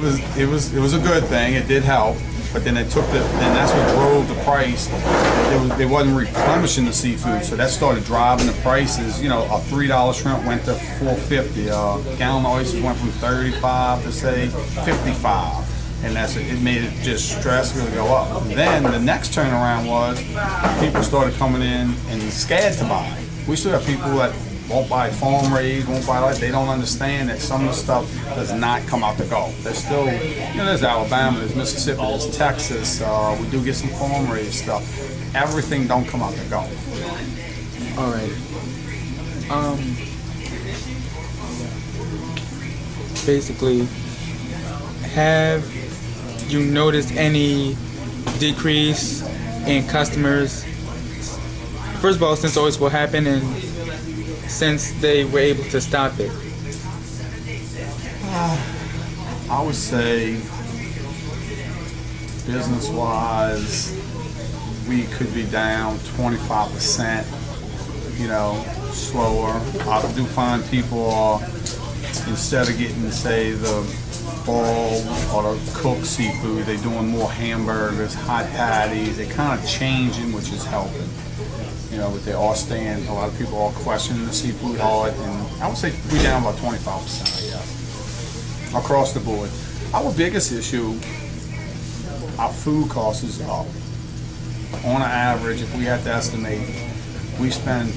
It was a good thing. It did help, but then then that's what drove the price. They wasn't replenishing the seafood, so that started driving the prices. You know, a $3 shrimp went to $4.50. A gallon of oysters went from 35 to say 55, and it made it just stress really go up. And then the next turnaround was people started coming in and scared to buy. We still have people that won't buy farm raised, won't buy they don't understand that some of the stuff does not come out the Gulf. There's still, there's Alabama, there's Mississippi, there's Texas. We do get some farm raised stuff. Everything don't come out the Gulf. All right. Basically, have you noticed any decrease in customers? First of all, since all this will happen and since they were able to stop it? I would say, business-wise, we could be down 25%, slower. I do find people are, instead of getting, say, the boiled or the cooked seafood, they're doing more hamburgers, hot patties. They're kind of changing, which is helping. But they are staying, a lot of people are questioning the seafood hard, and I would say we're down about 25%, I guess, across the board. Our biggest issue, our food cost is up. On an average, if we had to estimate, we spend,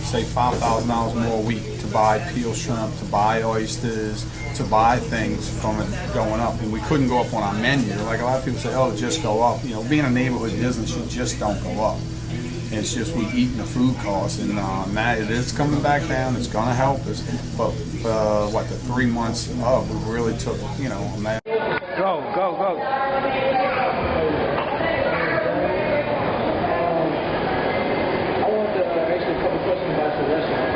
say, $5,000 more a week to buy peeled shrimp, to buy oysters, to buy things from it going up, and we couldn't go up on our menu. Like a lot of people say, oh, just go up. Being a neighborhood business, you just don't go up. It's just we eating the food costs, and now it is coming back down. It's going to help us, but the 3 months of we really took, a mad. Go. I want to ask you a couple questions about your restaurant.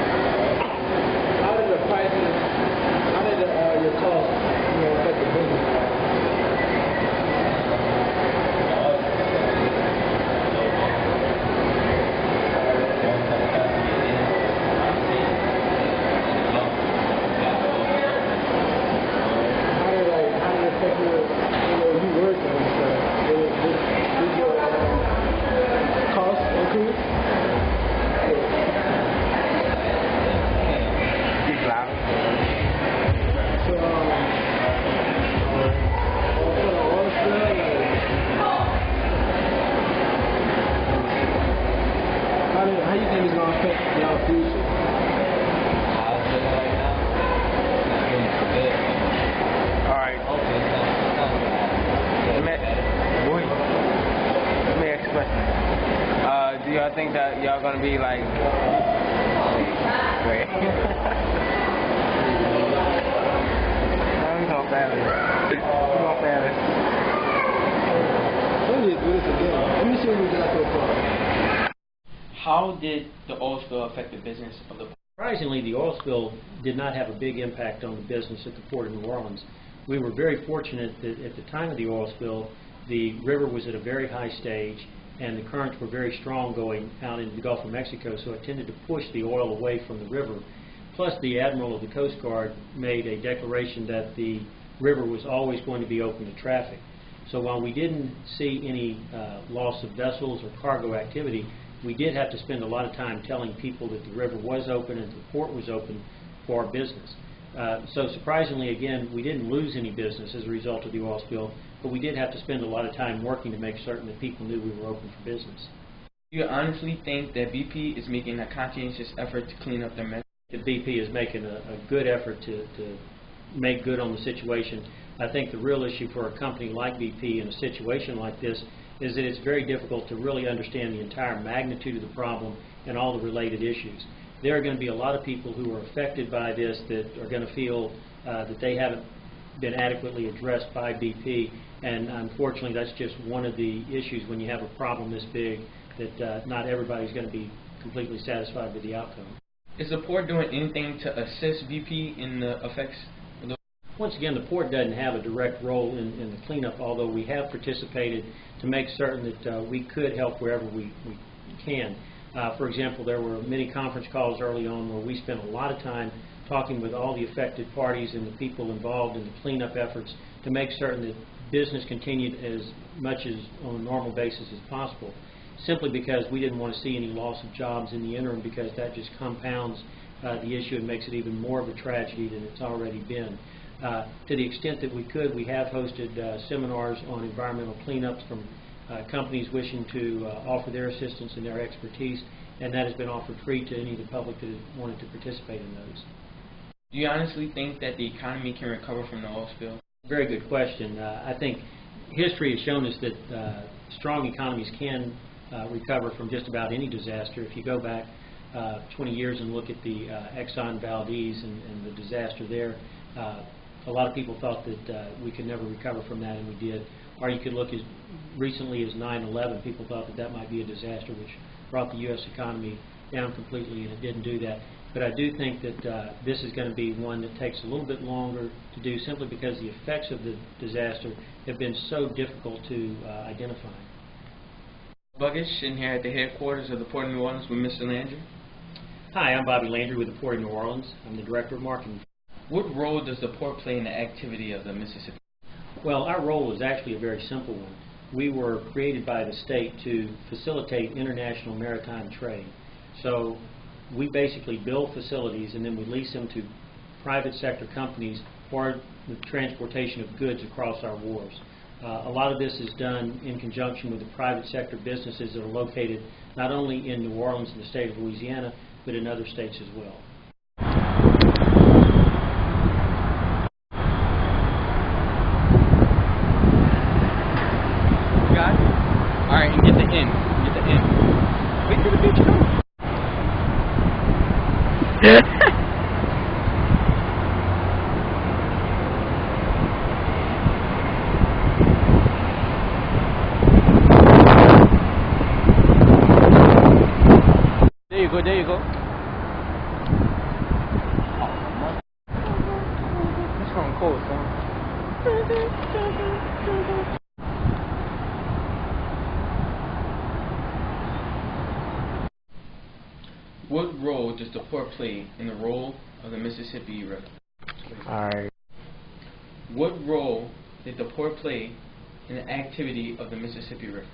How did the prices, your costs, affect the business? How do you think it's going to affect y'all future? Alright. Let me ask a question. Do y'all think that y'all going to be like... Wait. Let me talk fast. Let me see what we got so far. How did the oil spill affect the business of the port? Surprisingly, the oil spill did not have a big impact on the business at the Port of New Orleans. We were very fortunate that at the time of the oil spill, the river was at a very high stage and the currents were very strong going out into the Gulf of Mexico, so it tended to push the oil away from the river. Plus, the Admiral of the Coast Guard made a declaration that the river was always going to be open to traffic. So while we didn't see any loss of vessels or cargo activity, we did have to spend a lot of time telling people that the river was open and the port was open for our business. So surprisingly, again, we didn't lose any business as a result of the oil spill, but we did have to spend a lot of time working to make certain that people knew we were open for business. Do you honestly think that BP is making a conscientious effort to clean up their mess? The BP is making a good effort to make good on the situation. I think the real issue for a company like BP in a situation like this is that it's very difficult to really understand the entire magnitude of the problem and all the related issues. There are going to be a lot of people who are affected by this that are going to feel that they haven't been adequately addressed by BP, and unfortunately that's just one of the issues when you have a problem this big, that not everybody's going to be completely satisfied with the outcome. Is the port doing anything to assist BP in the effects? Once again, the port doesn't have a direct role in the cleanup, although we have participated to make certain that we could help wherever we can. For example, there were many conference calls early on where we spent a lot of time talking with all the affected parties and the people involved in the cleanup efforts to make certain that business continued as much as on a normal basis as possible, simply because we didn't want to see any loss of jobs in the interim, because that just compounds the issue and makes it even more of a tragedy than it's already been. To the extent that we could, we have hosted seminars on environmental cleanups from companies wishing to offer their assistance and their expertise, and that has been offered free to any of the public that wanted to participate in those. Do you honestly think that the economy can recover from the oil spill? Very good question. I think history has shown us that strong economies can recover from just about any disaster. If you go back 20 years and look at the Exxon Valdez and the disaster there, a lot of people thought that we could never recover from that, and we did. Or you could look as recently as 9/11. People thought that that might be a disaster, which brought the U.S. economy down completely, and it didn't do that. But I do think that this is going to be one that takes a little bit longer to do, simply because the effects of the disaster have been so difficult to identify. Buggish, sitting here at the headquarters of the Port of New Orleans with Mr. Landry. Hi, I'm Bobby Landry with the Port of New Orleans. I'm the Director of Marketing. What role does the port play in the activity of the Mississippi? Well, our role is actually a very simple one. We were created by the state to facilitate international maritime trade. So we basically build facilities and then we lease them to private sector companies for the transportation of goods across our wharves. A lot of this is done in conjunction with the private sector businesses that are located not only in New Orleans and the state of Louisiana, but in other states as well. You got it? All right, and get the end. Get the end. Wait for the bitch come. There you go. It's from cold, son. What role does the port play in the role of the Mississippi River? Alright. What role did the port play in the activity of the Mississippi River?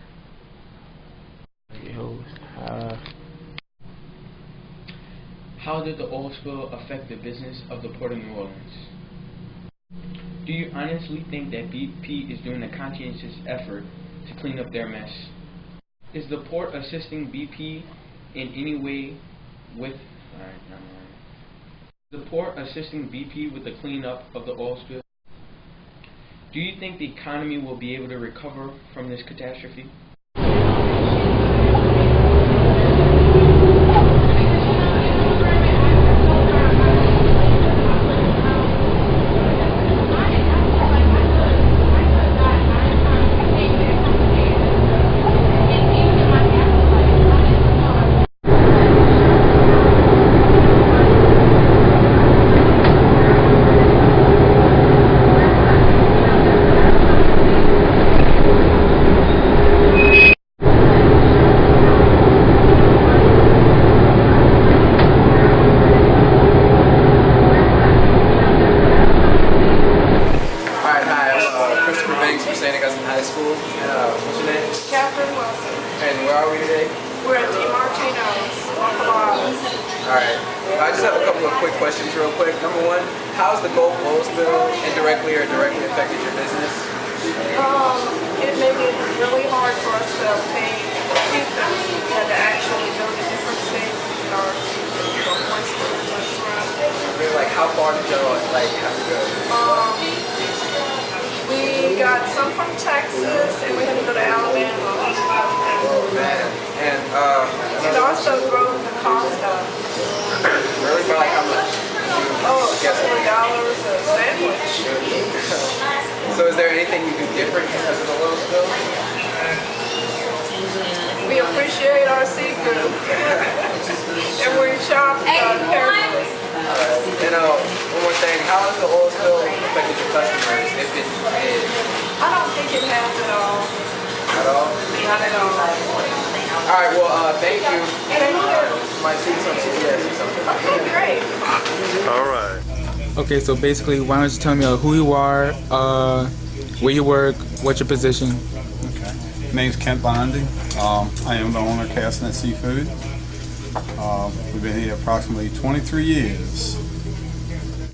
How did the oil spill affect the business of the Port of New Orleans? Do you honestly think that BP is doing a conscientious effort to clean up their mess? Is the port assisting BP in any way with the port assisting BP with the cleanup of the oil spill? Do you think the economy will be able to recover from this catastrophe? Augustine High School. What's your name? Catherine Wilson. And where are we today? We're at DiMartino's, Buffalo Isles. Alright. I just have a couple of quick questions real quick. Number one, how has the Gulf oil spill indirectly or directly affected your business? It made it really hard for us to pay seafood. We had to actually go to different states to get our oysters and shrimp. Like, how far did y'all have to go? We got some from Texas, and we had to go to Alabama. Oh man! And it also drove the cost up. Really? By like how much? Oh, $4 a sandwich. So is there anything you do different because of the oil spill? We appreciate our seafood, and we shop carefully. And one more thing, how has the oil spill affected your customers, if it did? I don't think it has at all. At all? Not at all. Alright, well, thank you. Thank you. Might see some CBS or something. Okay, great. All right. Okay, so basically, why don't you tell me who you are, where you work, what's your position? Okay. Name's Kent Bondi. I am the owner of Castanet Seafood. We've been here approximately 23 years.